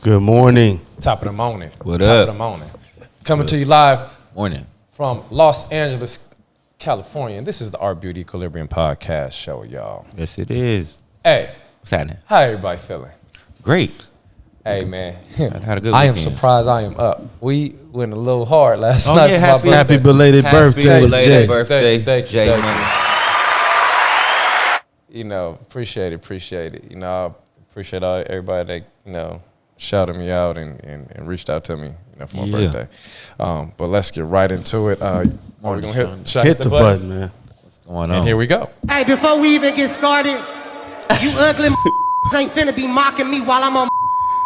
Good morning. Top of the morning. What Top up? of the morning. Coming to you live Morning. from Los Angeles, California. And this is the Art Beauty Equilibrium podcast show, y'all. Yes, it is. Hey, What's happening? how everybody feeling? Great. Hey, man. Had a good I am weekend. surprised I am up. We went a little hard last Oh, night. yeah, for my Happy birthday. belated Happy birthday, belated Jay. birthday, Thank you, Jay thank Money. You know, appreciate it. You know, I appreciate everybody that, you know, shouted me out and reached out to me, you know, for my birthday. But let's get right into it. Are we gonna Hit the button, man. What's going on? And here we go. Hey, before we even get started, you ugly ain't finna be mocking me while I'm on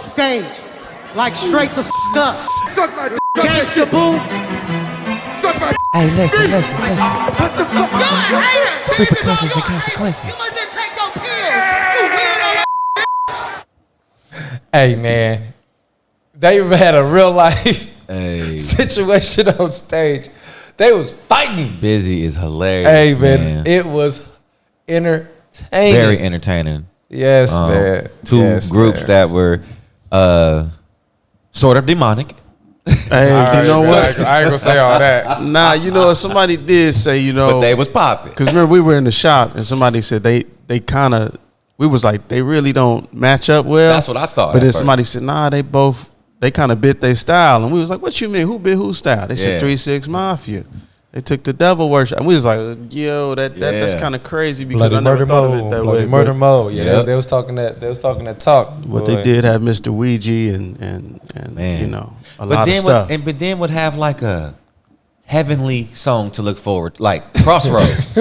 stage. Like straight the up. Gangsta boo. Hey, listen. You're a hater. It's repercussions and consequences. You must take your pills. You weirdo. Hey, man, they had a real life Hey, situation on stage. They was fighting. busy is hilarious. Hey, man, it was entertaining. very entertaining. Yes, man. Two Yes, groups man. that were sort of demonic. Hey, All right, you know man, what? I ain't gonna say all that. Nah, you know what? Somebody did say, you know, But they was popping. because remember we were in the shop and somebody said they kind of, we was like, they really don't match up well. That's what I thought But at then first. somebody said, nah, they kind of bit their style. And we was like, what you mean? Who bit whose style? They Yeah. said 3-6 Mafia. They took the devil worship. And we was like, yo, that's Yeah. kind of crazy because Bloody I never murder thought of mode. it that Bloody way. murder But mode. Yeah, Yep. they was talking that. They was talking that talk. what boy. they did have Mr. Ouija and Man. you know, a But lot of then stuff. but then would have like a heavenly song to look forward to, like Crossroads.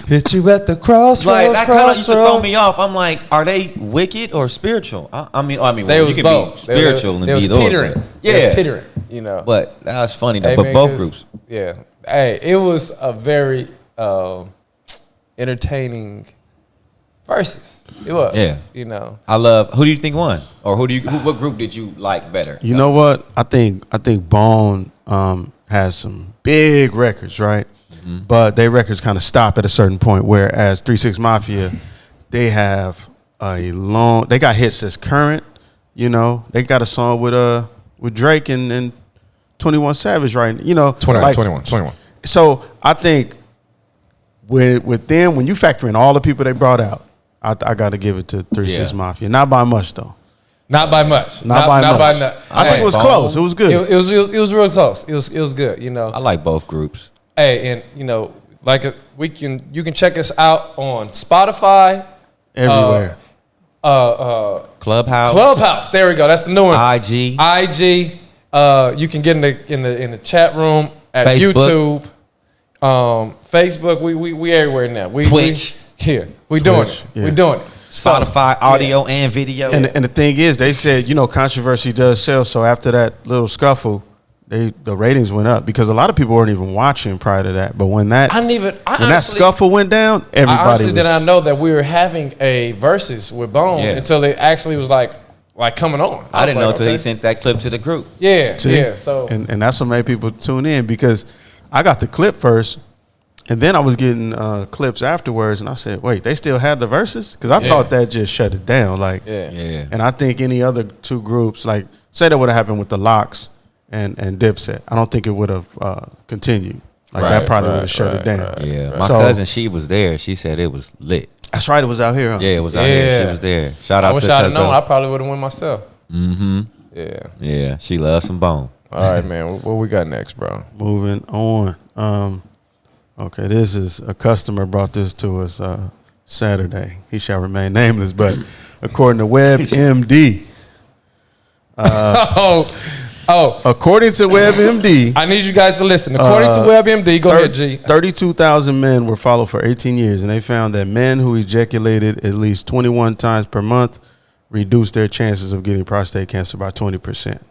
Hit you at the crossroads. Like that kind of used to throw me off. I'm like, are they wicked or spiritual? I mean, They well, was you can both. be spiritual they and was be those. teetering. but- They Yeah, was teetering. You know. but that was funny though. Hey, But man, both 'cause- groups. Yeah. Hey, it was a very entertaining versus. It was. Yeah. You know. I love. Who do you think won, or what group did you like better? You know what? I think Bone has some big records, right? Mm-hmm. But their records kind of stop at a certain point. Whereas 3-6 Mafia, they have they got hits that's current. You know, they got a song with Drake and 21 Savage, right? You know, 21. So I think with them, when you factor in all the people they brought out, I got to give it to 3-6 Yeah. Mafia. Not by much though. Not by much. Not by much. I think it was Bone. close. It was good. It was real close. It was good. You know. I like both groups. Hey, and you know, like you can check us out on Spotify, Everywhere. Clubhouse. There we go. That's the new one. IG. IG. You can get in the chat room at Facebook. YouTube, Facebook. We everywhere now. Twitch. We doing Twitch, it. yeah. We doing it. So, Spotify audio and video. And the thing is, they said, you know, controversy does sell. So after that little scuffle, the ratings went up because a lot of people weren't even watching prior to that. But when that that honestly, scuffle went down, everybody I honestly was. did not know that we were having a versus with Bone Yeah. until it actually was like coming on. I didn't was know like, until he okay. sent that clip to the group. Yeah, See? yeah. So and that's what made people tune in because I got the clip first, and then I was getting clips afterwards, and I said, wait, they still had the verses? Because I thought that just shut it down. Like, Yeah. And I think any other two groups, like, say that would have happened with the Locks and Dipset, I don't think it would have continued. Like, that Right, probably would have shut it down. Yeah. My So- cousin, she was there. She said it was lit. That's right, it was out here, huh? Yeah, it was out here. She Yeah. was there. Shout I out wish to I'd have known. I cousin. probably would have won myself. Mm-hmm. Yeah. Yeah, she loves some bone. All right, man. What we got next, bro? Moving on. Okay, this is a customer brought this to us Saturday. He shall remain nameless, but according to WebMD, according to WebMD, I need you guys to listen. According to WebMD, go ahead, G. 32,000 men were followed for 18 years, and they found that men who ejaculated at least 21 times per month reduced their chances of getting prostate cancer by 20%.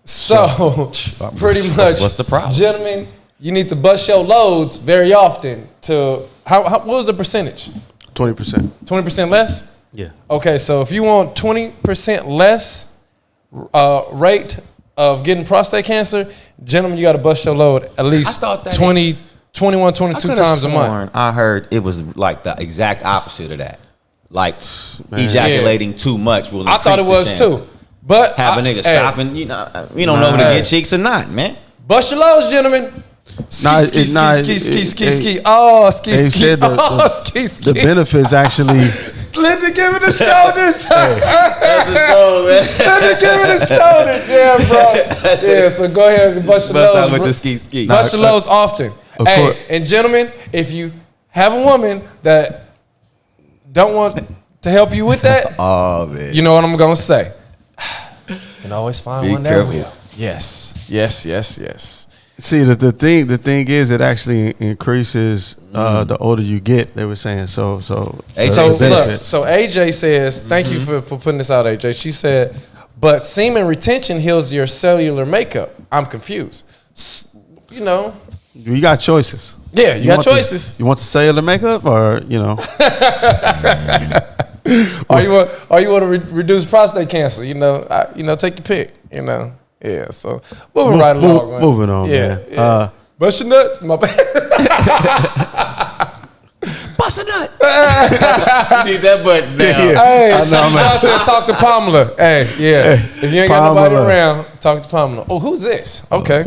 So, pretty much, what's the problem? gentlemen? You need to bust your loads very often. To what was the percentage? 20%. 20% less. Yeah. Okay, so if you want 20% less rate of getting prostate cancer, gentlemen, you got to bust your load at least thought that 20, 21, 22 times a month. I heard it was like the exact opposite of that. Like Man. ejaculating too much will I thought it increase was the too. chances. But have a nigga stopping. You know, we don't know whether to get cheeks or not, man. Bust your lows, gentlemen. Ski. Oh, ski. The benefits actually. Lynden give it the shoulders. Lynden give it the shoulders. Yeah, bro. Yeah, so go ahead and bust your lows. With the ski. Bust your lows often. Hey, and gentlemen, if you have a woman that don't want to help you with that, oh man, you know what I'm gonna say. You can always find one that will. Yes. See, the thing is, it actually increases the older you get. They were saying so. AJ says, thank you for putting this out, AJ. She said, but semen retention heals your cellular makeup. I'm confused. You know, you got choices. Yeah, you got choices. You want the cellular makeup, or you know, or you want to reduce prostate cancer? You know, take your pick. You know. Yeah, so moving right along. Man. Moving on, man. Yeah. Bust your nuts, my bad. Bust a nut. You need that button now. Hey, I said talk to Pamela. Hey, yeah. If you ain't got nobody around, talk to Pamela. Oh, who's this? Okay.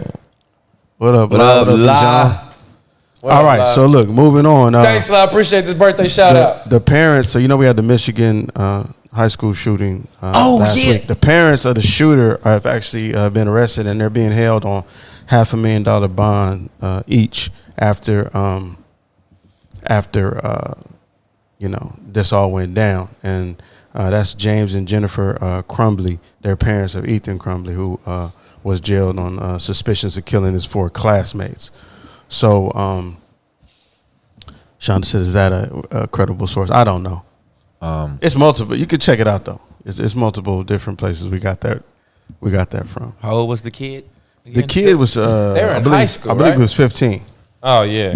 What up, La? All right, so look, moving on. Thanks, La. I appreciate this birthday shout out. The parents, so we had the Michigan high school shooting last week. The parents of the shooter have actually been arrested, and they're being held on $500,000 bond each after this all went down. And that's James and Jennifer Crumbly, their parents of Ethan Crumbly, who was jailed on suspicions of killing his 4 classmates. So Shonda said, is that a credible source? I don't know. It's multiple. You could check it out though. It's multiple different places we got that from. How old was the kid? The kid was they were in high school. I believe he was 15. Oh yeah.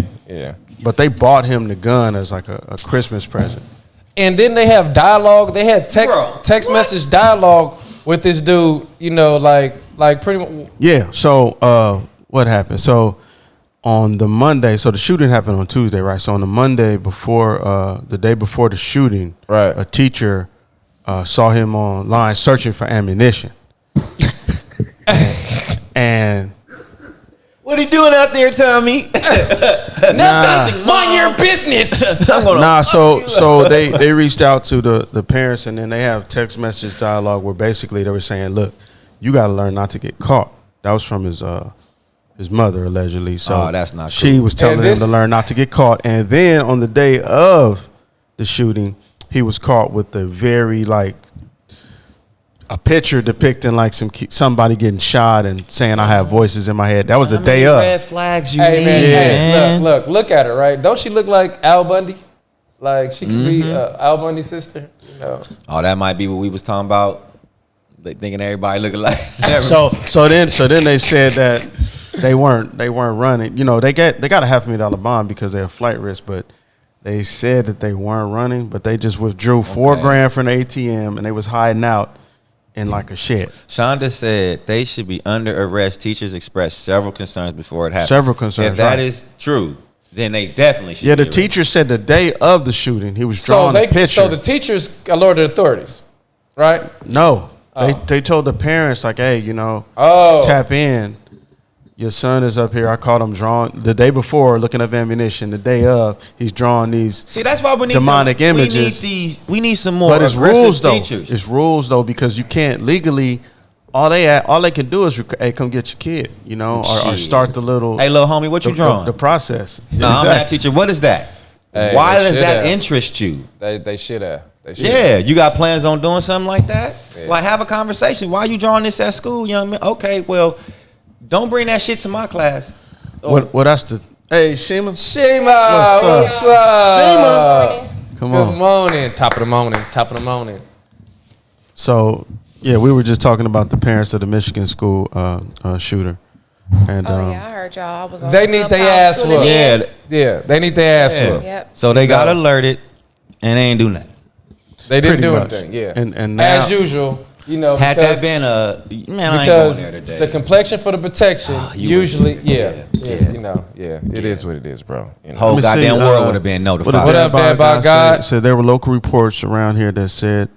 But they bought him the gun as like a Christmas present. And then they have dialogue. They had text message dialogue with this dude. You know, like pretty much. Yeah. So what happened? So on the Monday, so the shooting happened on Tuesday, right? So on the Monday before, the day before the shooting, right, a teacher saw him online searching for ammunition. and what are you doing out there, Tommy? Nothing. Mind your business. So they reached out to the parents, and then they have text message dialogue where basically they were saying, look, you got to learn not to get caught. That was from his mother, allegedly. So that's not she cool. was telling him to learn not to get caught. And then on the day of the shooting, he was caught with a very a picture depicting somebody getting shot and saying, I have voices in my head. That was the day of. Red flags you need. Man. Look at her, right? Don't she look like Al Bundy? Like she could be Al Bundy's sister. You know? Oh, that might be what we was talking about. They thinking everybody looking like. so then they said that they weren't running. You know, they got a $500,000 bond because they're a flight risk, but they said that they weren't running, but they just withdrew $4,000 from the ATM, and they was hiding out in like a shed. Shonda said they should be under arrest. Teachers expressed several concerns before it happened. Several concerns. If that is true, then they definitely should. Yeah, the teacher said the day of the shooting, he was drawing a picture. So the teachers alerted authorities, right? No. They told the parents, like, hey, tap in. Your son is up here. I caught him drawing the day before, looking up ammunition. The day of, he's drawing these. See, that's why we need demonic images. We need some more. But it's rules though. Teachers. It's rules though, because you can't legally. All they can do is, hey, come get your kid, or start the little. Hey, little homie, what you drawing? The process. No, I'm that teacher. What is that? Hey, why does that interest you? They should have. Yeah, you got plans on doing something like that? Yeah. Like, have a conversation. Why are you drawing this at school, young man? Okay, well, don't bring that shit to my class. What that's the. Hey, Shima. What's up? Shima. Come on. Good morning. Top of the morning. So, yeah, we were just talking about the parents of the Michigan school shooter. And, I heard y'all. I was on they need their ass whooped. Yeah, they need their ass whooped. Yep. So they got alerted, and they ain't do nothing. They didn't do anything. Yeah, and now, as usual, had that been I ain't because going there today. the complexion for the protection usually, it is what it is, bro. Whole goddamn world would have been notified. What up, Dad? By God, said there were local reports around here that said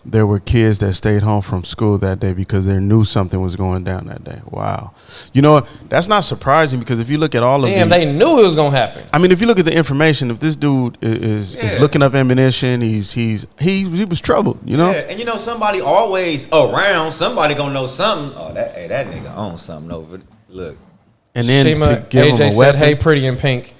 there were kids that stayed home from school that day because they knew something was going down that day. Wow. You know what? That's not surprising because if you look at all of they knew it was gonna happen. I mean, if you look at the information, if this dude is looking up ammunition, he was troubled, you know? Yeah, and you know somebody always around, somebody gonna know something. Oh, that nigga owns something over. Look. And then Shima, to give him AJ a said, weapon. "Hey, pretty in pink."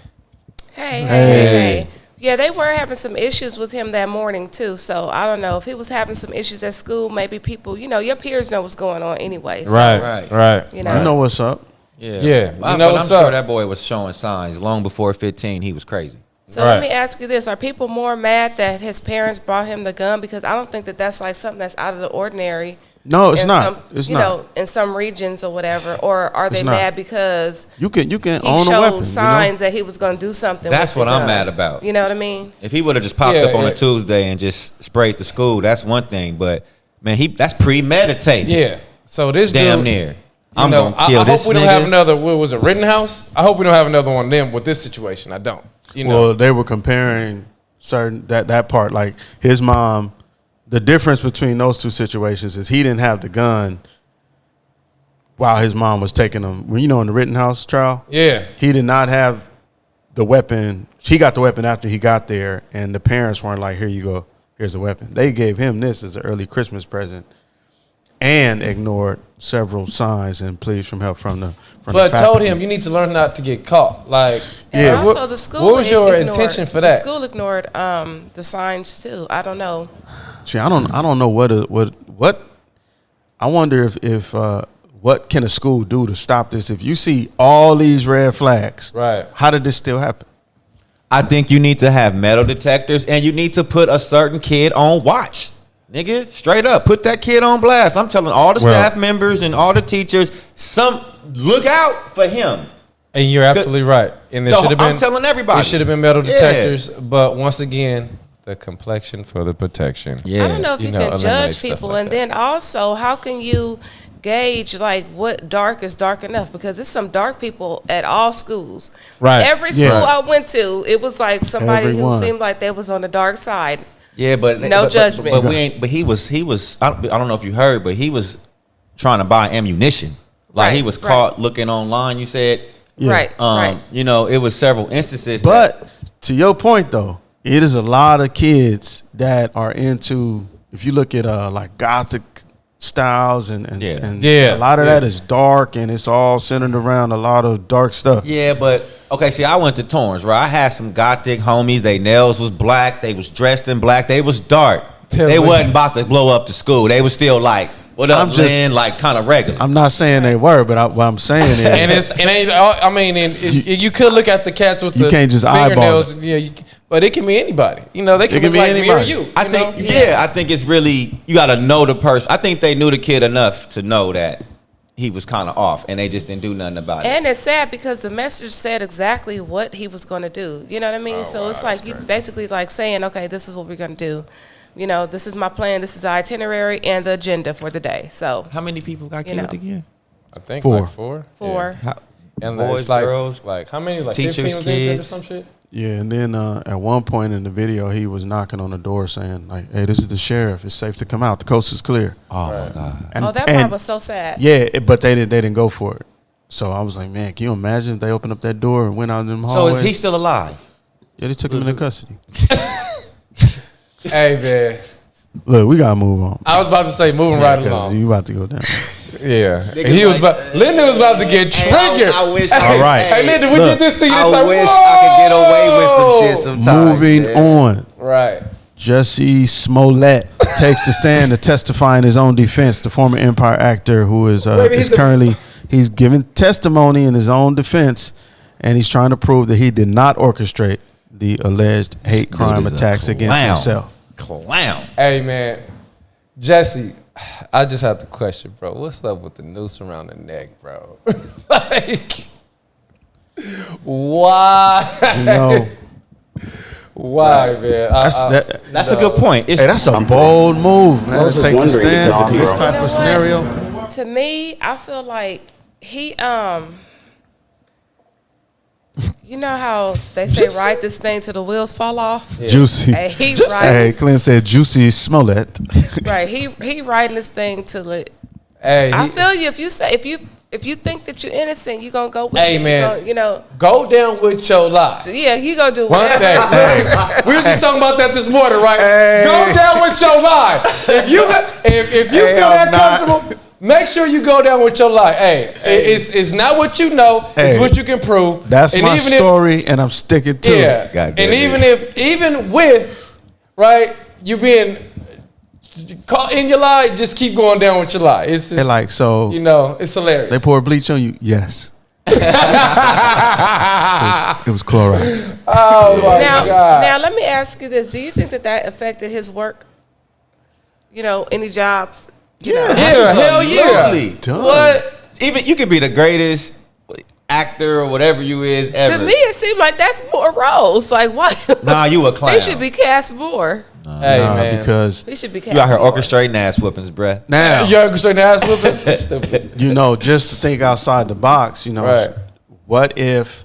Hey. Yeah, they were having some issues with him that morning too. So I don't know if he was having some issues at school. Maybe people, your peers know what's going on anyway. So, Right. You know, You know what's up. Yeah. But I'm sure that boy was showing signs long before 15. He was crazy. So let me ask you this: are people more mad that his parents brought him the gun? Because I don't think that that's like something that's out of the ordinary. No, it's not. Some, it's you not. know, in some regions or whatever. Or are they mad because you can he own a weapon? showed signs that he was going to do something? That's with what the I'm gun. mad about. You know what I mean? If he would have just popped up on a Tuesday and just sprayed the school, that's one thing. But man, that's premeditated. Yeah. So this damn dude, near. I'm gonna kill I this hope we don't nigga. have another. What was it, Rittenhouse? I hope we don't have another one of them with this situation. I don't. You know. Well, they were comparing certain that part, like his mom. The difference between those two situations is he didn't have the gun while his mom was taking him. You know, in the Rittenhouse trial, he did not have the weapon. She got the weapon after he got there, and the parents weren't like, "Here you go, here's a weapon." They gave him this as an early Christmas present, and ignored several signs and pleas from help from the. But told him you need to learn not to get caught. Like, and also the school. What was your intention for that? The school ignored the signs too. I don't know. See, I don't know what. I wonder if what can a school do to stop this? If you see all these red flags, right? How did this still happen? I think you need to have metal detectors, and you need to put a certain kid on watch. Nigga, straight up, put that kid on blast. I'm telling all the staff members and all the teachers, look out for him. And you're absolutely right. And there should have been. I'm telling everybody. There should have been metal detectors, but once again, the complexion for the protection. Yeah. I don't know if you can judge people, like and then also, how can you gauge like what dark is dark enough? Because there's some dark people at all schools. Right. Every school I went to, it was like somebody who seemed like they was on the dark side. Yeah, but no judgment. But we ain't. But he was. I don't know if you heard, but he was trying to buy ammunition. Like he was caught looking online. You said, right. You know, it was several instances. But to your point, though, it is a lot of kids that are into. If you look at like Gothic styles and a lot of that is dark and it's all centered around a lot of dark stuff. Yeah, but okay, see, I went to Torrance, right? I had some Gothic homies. They nails was black. They was dressed in black. They was dark. They wasn't about to blow up the school. They was still like, what up, Lynn? Like kind of regular. I'm not saying they were, but what I'm saying is, you could look at the cats with you can't just fingernails. Yeah, but it can be anybody. You know, they can look like me or you. I think it's really, you got to know the person. I think they knew the kid enough to know that he was kind of off, and they just didn't do nothing about it. And it's sad because the message said exactly what he was going to do. You know what I mean? So it's like you basically like saying, okay, this is what we're going to do. You know, this is my plan. This is the itinerary and the agenda for the day. So how many people got killed again? I think 4. like 4. Four. Yeah. And boys, it's like, girls, like how many? Like teachers, 15 was injured or some shit. Yeah, and then at one point in the video, he was knocking on the door saying, like, hey, this is the sheriff. It's safe to come out. The coast is clear. Oh, my God. And, that part was so sad. Yeah, but they didn't go for it. So I was like, man, can you imagine if they opened up that door and went out in them hallways? So is he still alive? Yeah, they took him into custody. Hey, man. Look, we got to move on. I was about to say moving right along. You about to go down. Yeah. He was Lynden was about to get triggered. I wish. All right. Hey, Lynden, we did this to you. I wish I could get away with some shit sometimes. Moving on. Right. Jussie Smollett takes the stand to testify in his own defense. The former Empire actor who is currently he's giving testimony in his own defense, and he's trying to prove that he did not orchestrate the alleged hate crime attacks against himself. Clown. Hey, man. Jussie, I just have to question, bro. What's up with the noose around the neck, bro? Like, why? You know, why, man? That's a good point. That's a bold move, man, to take the stand in this type of scenario. To me, I feel like he You know how they say ride this thing till the wheels fall off? Yeah. Juicy. Hey, Clint said Jussie Smollett. Right. He riding this thing till it. Hey, I feel you. If you think that you're innocent, you gonna go with it. Hey man, you know, go down with your lie. Yeah, you gonna do one day. We was just talking about that this morning, right? Hey. Go down with your lie. If you feel that comfortable, make sure you go down with your lie. Hey, it's not what you know; it's what you can prove. That's my story, and I'm sticking to it. And even with right, you being caught in your lie, just keep going down with your lie. It's just, like so. You know, it's hilarious. They pour bleach on you. Yes. it was Clorox. Oh my God! Now let me ask you this: do you think that affected his work? You know, any jobs? Hell yeah. What? Even you could be the greatest actor or whatever you is ever. To me, it seemed like that's more roles. Like what? Nah, you a clown. They should be cast more. Hey man, because he should be cast you out here more. Orchestrating ass whoopings, bruh. Now you orchestrating ass whoopings. That's stupid. You know, just to think outside the box. You know, right. What if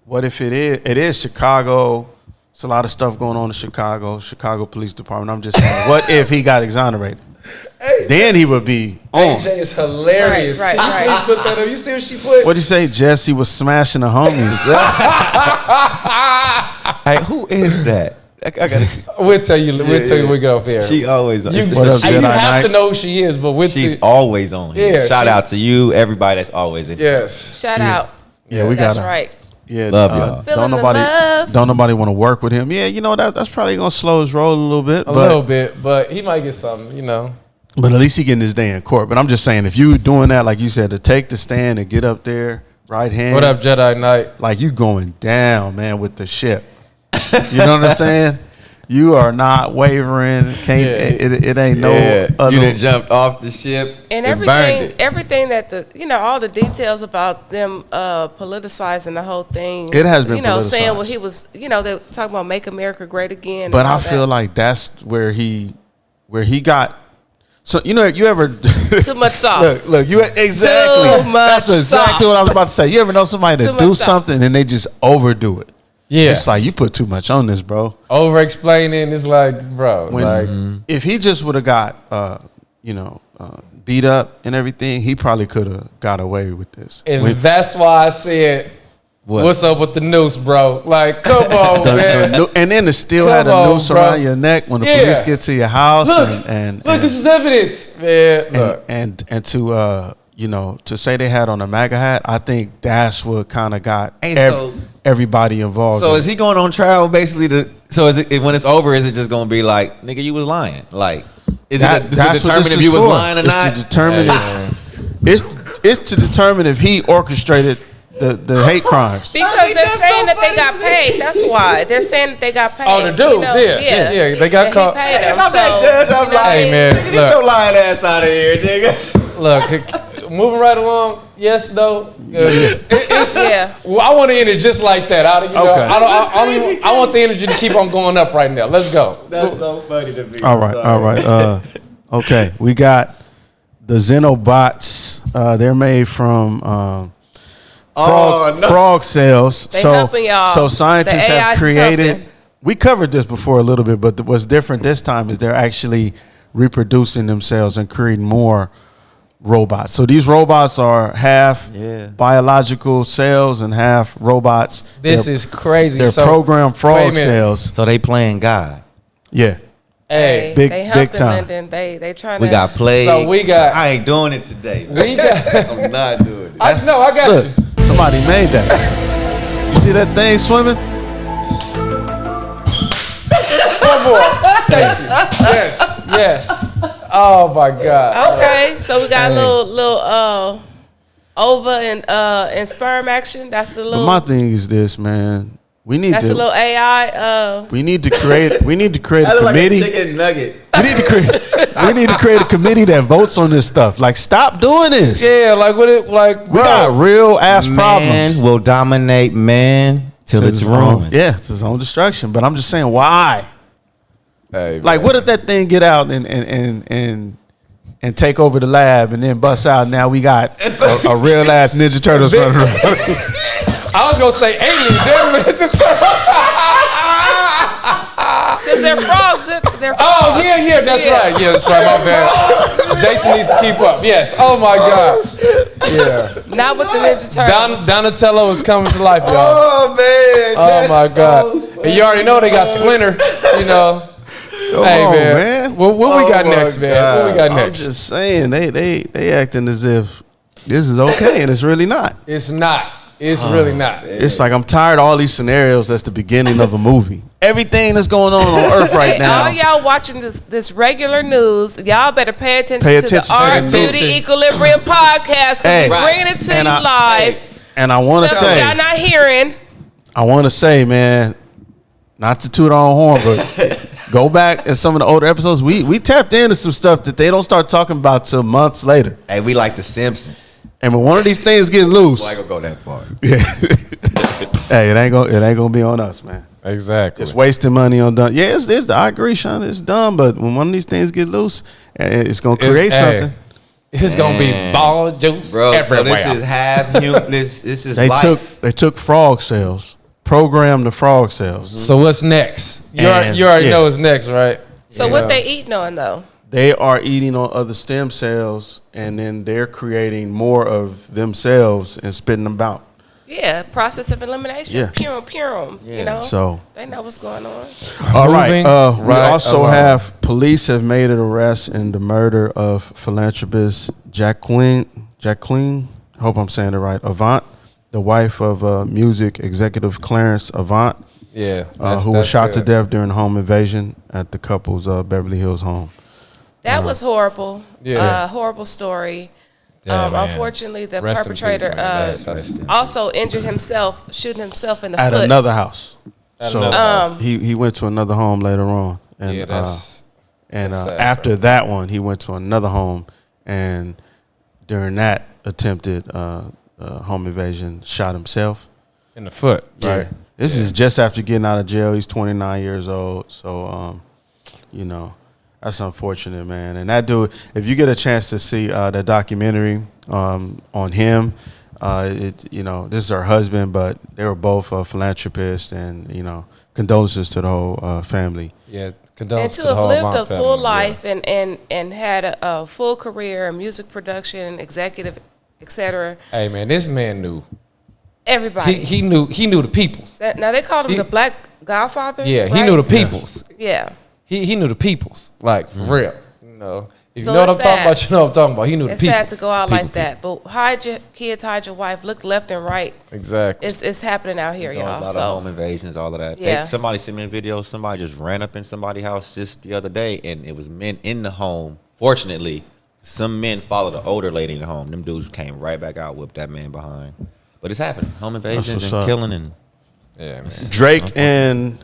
it is Chicago? It's a lot of stuff going on in Chicago Police Department. I'm just saying, what if he got exonerated? Hey, then he would be on. AJ is hilarious. Right. Please put that up. You see what she put? What'd you say? Jussie was smashing the homies. Hey, who is that? I gotta. We'll tell you. We'll tell you. We get off here. She always. You have to know who she is, but she's always on. Yeah. Shout out to you, everybody that's always in. Yes. Shout out. Yeah, we got. That's right. Yeah, love y'all. Don't nobody want to work with him. Yeah, you know that's probably gonna slow his roll a little bit. But he might get something. You know. But at least he getting his day in court. But I'm just saying, if you doing that, like you said, to take the stand and get up there, right hand. What up, Jedi Knight? Like you going down, man, with the ship. You know what I'm saying? You are not wavering. It ain't no other. You done jumped off the ship and everything that all the details about them politicizing the whole thing. It has been politicized. Saying what he was, they talking about make America great again. But I feel like that's where he got. So you ever too much sauce? Look, you exactly. That's exactly what I was about to say. You ever know somebody that do something and they just overdo it? Yeah, it's like you put too much on this, bro. Over explaining is like, bro. If he just would have got, beat up and everything, he probably could have got away with this. And that's why I said, what's up with the noose, bro? Like, come on, man. And then to still had a noose around your neck when the police get to your house. Look, this is evidence, man. And to say they had on a MAGA hat, I think that's what kind of got everybody involved. So is he going on trial basically when it's over, is it just going to be like, nigga, you was lying? Like, is it to determine if you was lying or not? To determine it's to determine if he orchestrated the hate crimes. Because they're saying that they got paid. That's why. They're saying that they got paid. Oh, the dudes, yeah. They got caught. He paid them, I'm not judge. I'm like, hey, man, nigga, get your lying ass out of here, nigga. Look, moving right along. Yes, no. Well, I want to end it just like that. I want the energy to keep on going up right now. Let's go. That's so funny to me. All right. Okay, we got the Xenobots. They're made from frog cells. They helping y'all. So scientists have created. We covered this before a little bit, but what's different this time is they're actually reproducing themselves and creating more robots. So these robots are half biological cells and half robots. This is crazy. They're programmed frog cells. So they playing God. Yeah. Hey, big time. Lynden. They trying we to. got played. So we got. I ain't doing it today. I'm not doing it. I got you. Somebody made that. You see that thing swimming? One more. Thank you. Yes. Oh my God. Okay, so we got a little ova and sperm action. That's the little. But my thing is this, man. We need that's a little AI. We need to create a committee. Like a chicken nugget. We need to create a committee that votes on this stuff. Like, stop doing this. Yeah, we got real ass problems. Man will dominate man till it's ruined. Yeah, it's his own destruction. But I'm just saying, why? Hey, like, what if that thing get out and take over the lab and then bust out? Now we got a real ass Ninja Turtles running around. I was gonna say alien. Damn it, Because they're frogs. They're frogs. Oh yeah, that's right. Yeah, that's right. My bad. Jason needs to keep up. Yes. Oh my gosh. Yeah. Not with the Ninja Turtles. Donatello is coming to life, y'all. Oh man. Oh my God. And you already know they got Splinter. You know. Come Hey on, man. What we got next, man? What we got I'm next? just saying, they acting as if this is okay, and it's really not. It's not. It's really not. It's like I'm tired of all these scenarios. That's the beginning of a movie. Everything that's going on Earth right now. All y'all watching this regular news, y'all better pay attention to attention the Art to the Beauty news. Equilibrium podcast because Hey, we're bringing it to and you live. And I want to Stuff say, y'all not hearing. I want to say, man, not to toot our own horn, but go back in some of the older episodes. We tapped into some stuff that they don't start talking about till months later. Hey, we like the Simpsons. And when one of these things get loose, Well, I ain't gonna go that far. hey, it ain't gonna be on us, man. Exactly. It's wasting money on dumb. Yeah, it's I agree, Sean. It's dumb, but when one of these things get loose, it's gonna create something. It's gonna be ball juice Bro, everywhere. so this is half human. This is They took frog cells, programmed the frog cells. So what's next? You And- already yeah. know what's next, right? So what they eating on though? They are eating on other stem cells, and then they're creating more of themselves and spitting them out. Yeah, process of elimination. Yeah. Pure. You know. So, They know what's going on. all right. Moving We right also along. have police have made an arrest in the murder of philanthropist Jacqueline. I hope I'm saying it right. Avant, the wife of music executive Clarence Avant, Yeah. who was shot to good. death during a home invasion at the couple's Beverly Hills home. That was horrible. Yeah. Horrible story. Yeah, man. Unfortunately, the Rest in perpetrator peace, man. That's- also injured himself, shooting himself in the At foot. another house. At So another house. he went to another home later on, and Yeah, that's and sad, after that one, he went to another home, and during that attempted home invasion, shot himself. in the foot. Right. This is just after getting out of jail. He's 29 years old, so you know. That's unfortunate, man. And that dude, if you get a chance to see that documentary on him, this is her husband, but they were both philanthropists, and condolences to the whole family. Yeah. And Condolences to have lived a Avant full family, life and had a full career in music production, executive, etc. Hey man, this man knew. Everybody. He knew the peoples. Now they called him the Black Godfather. Yeah, he right? knew the peoples. Yeah. He knew the peoples. Like for real. You know. If So you know what I'm it's talking sad. about, you know what I'm talking about. He knew It's the peoples. sad to go out like that, but hide your kids, hide your wife, look left and right. Exactly. It's happening out here, There's a y'all. lot of home invasions, all of that. Yeah. Somebody sent me a video. Somebody just ran up in somebody's house just the other day, and it was men in the home. Fortunately, some men followed an older lady in the home. Them dudes came right back out, whipped that man behind. But it's happening. Home invasions what's and up. killing and Yeah, man. Drake and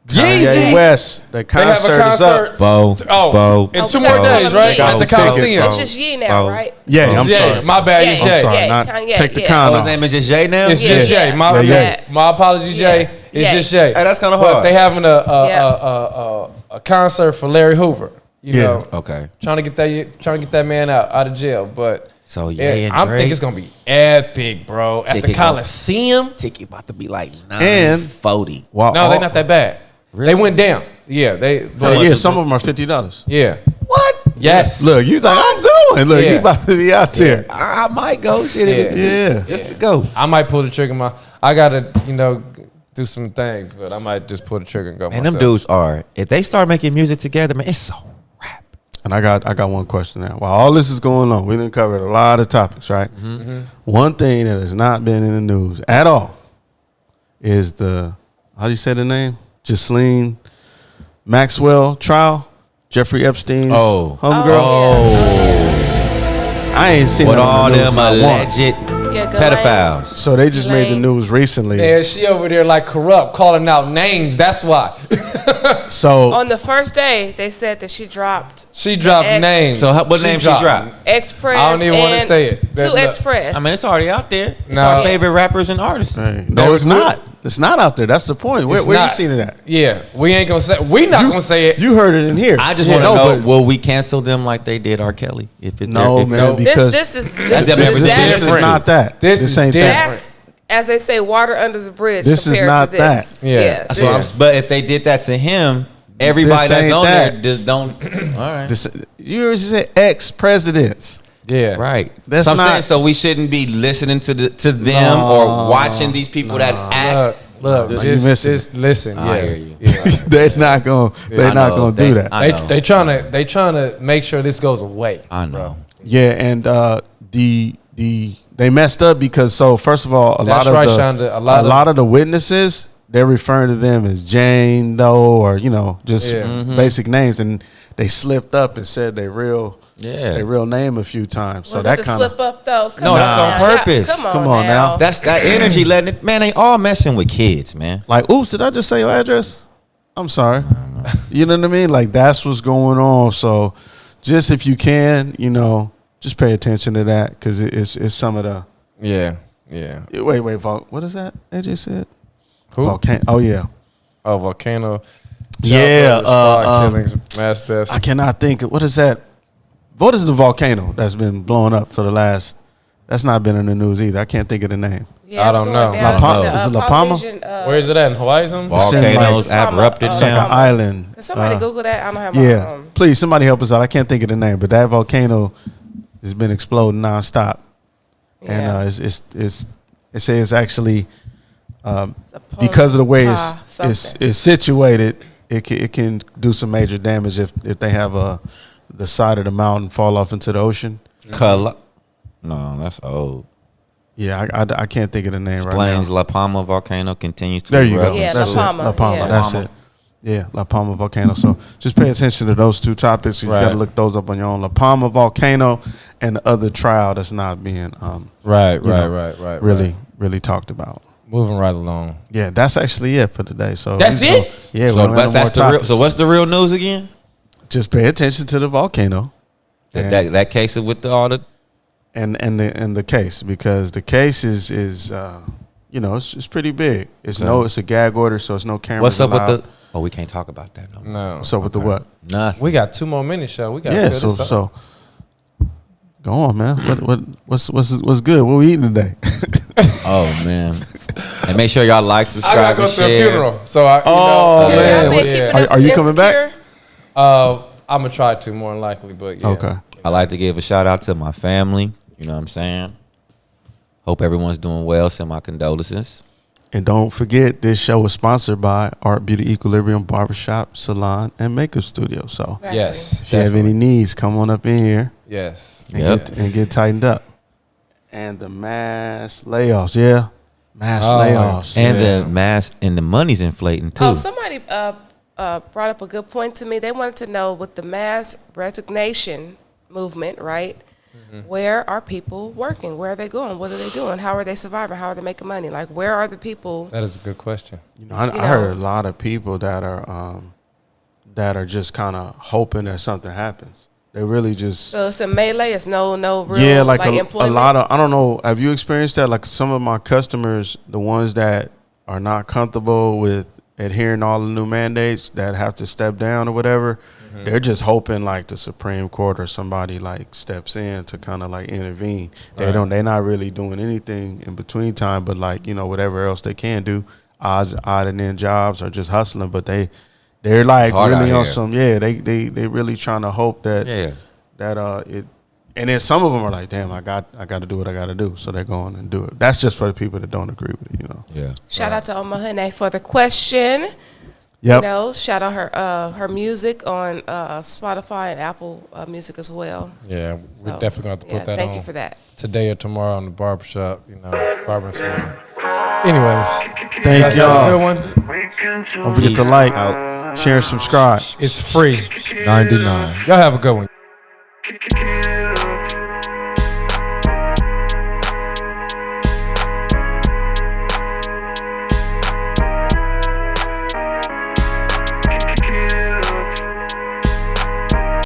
Yeezy! Kanye West, the They have concert a is concert. up. Bo. In Oh, 2 we more gotta call days, him right? Ye. At the Got tickets. Coliseum. It's just Ye now, Bo. right? Yeah, I'm Jay. sorry. My bad, Yeah, it's I'm Jay. sorry. Yeah, Not Kanye, take the yeah. con Oh, his off. name is just Jay now? It's Yeah, just yeah. Jay. My Yeah. my apologies, Jay. It's Yeah. just Jay. Hey, that's kinda But hard. they having a concert for Larry Hoover. You Yeah. know, Okay. trying to get that man out of jail. But So, Ye and I Drake. think it's gonna be epic, bro. At the Ticket Coliseum. Ticket about to be like And- $940. Wow. No, they're not that bad. Really? They went down. Yeah, they. But Yeah, some of them are $50. yeah. What? Yes. Look, you like, I'm going. Look, Yeah. you about to be out there. I might go. Shit, Yeah. just to go. I might pull the trigger. I gotta, do some things, but I might just pull the trigger and go. And myself. them dudes are, if they start making music together, man, it's so rap. And I got one question now. While all this is going on, we done covered a lot of topics, right? One thing that has not been in the news at all is how do you say the name? Ghislaine Maxwell trial. Jeffrey Epstein's homegirl. I ain't seen With that on all the news them not once. alleged Yeah, pedophiles. So they just made the Lame. news recently. Yeah, she over there like corrupt, calling out names. That's why So On the first day, they said that she dropped she dropped X. names. So what name she dropped? Express. I don't even wanna and say it. Two That- Express. I mean, it's already out there. It's No. our favorite rappers and artists. hey, no, it's not. It's not out there. That's the point. Where you not. seen it at? Yeah, we ain't gonna say. We not gonna say it. You heard it in here. I just Yeah, want to no, know, but- will we cancel them like they did R. Kelly? If it's No, their, man, no. because this is That's this different. is not that. This is ain't different. that. That's as they say, water under the bridge. This is not to this. that. Yeah. But if they did that to him, everybody that's on there just don't. All right. You said ex-presidents. Yeah. Right. That's so I'm not, saying, so we shouldn't be listening to them or watching these people that act. Look, just listen. I hear you. Yeah. they're not gonna do that. They trying to make sure this goes away. I know. Yeah, and they messed up because first of all, a lot of the witnesses, they're referring to them as Jane Doe or just basic names, and they slipped up and said their real name a few times. Was so that kind of slip up though? That's on purpose. Yeah, come on now. That's that energy letting it. Man, they all messing with kids, man. Like, oops, did I just say your address? I'm sorry. You know what I mean? Like, that's what's going on. So just if you can, just pay attention to that because it's some of the. Yeah. Wait, what is that? AJ said. Who? Volcano. Oh yeah. Oh, volcano. Yeah. Killings, mass deaths. I cannot think. What is that? What is the volcano that's been blowing up for the last? That's not been in the news either. I can't think of the name. Yeah, I don't know. La Palma. Is it La Palma? Where is it at? In Hawaii? Volcanoes erupted down. Island. Can somebody Google that? I don't have my please, somebody help us out. I can't think of the name, but that volcano has been exploding nonstop, and it says it's actually because of the way it's situated, it can do some major damage if they have the side of the mountain fall off into the ocean. No, that's old. Yeah, I can't think of the name Explains right now. Explains La Palma volcano continues to there you erupt. go. Yeah, That's La Palma. La Palma. Yeah. That's it. Yeah, La Palma volcano. So just pay attention to those two topics. You got to look those up on your own. La Palma volcano and the other trial that's not being really talked about. Moving right along. Yeah, that's actually it for today. So that's it. Yeah. So what's the real news again? Just pay attention to the volcano. That case with all the and the case, because the case is it's pretty big. It's a gag order, so it's no cameras. What's up allowed. with the? Oh, we can't talk about that. No. What's up with the what? Nothing. We got 2 more minutes, y'all. We got so go on, man. What's good? What we eating today? Oh man! And make sure y'all like, subscribe, I gotta go to a funeral. So man, are you coming back? I'm gonna try to more than likely, but yeah. Okay. I like to give a shout out to my family. You know what I'm saying? Hope everyone's doing well. Send my condolences. And don't forget, this show is sponsored by Art Beauty Equilibrium Barbershop, Salon, and Makeup Studio. So yes, if you have any needs, come on up in here. Yes. And get tightened up. And the mass layoffs, layoffs. And the mass and the money's inflating too. Oh, somebody brought up a good point to me. They wanted to know with the mass resignation movement, right? Mm-hmm. Where are people working? Where are they going? What are they doing? How are they surviving? How are they making money? Like, where are the people? That is a good question. I heard a lot of people that are just kind of hoping that something happens. They really just. So it's a melee. It's no real. Yeah, like a employment. lot of. I don't know. Have you experienced that? Like some of my customers, the ones that are not comfortable with adhering to all the new mandates, that have to step down or whatever, they're just hoping like the Supreme Court or somebody like steps in to kind of like intervene. They're not really doing anything in between time, but like whatever else they can do, odd and end jobs or just hustling, but they're like really on some they really trying to hope that it, and then some of them are like, damn, I got to do what I got to do, so they're going and do it. That's just for the people that don't agree with it, Yeah. Shout out to Omahane for the question. Yep. Shout out her music on Spotify and Apple Music as well. Yeah, we're definitely going to have to put that on. Thank you for that. Today or tomorrow on the barbershop, barber and salon. Anyways, thank y'all. Good one. Don't forget to like, share, and subscribe. It's free. $99. Y'all have a good one.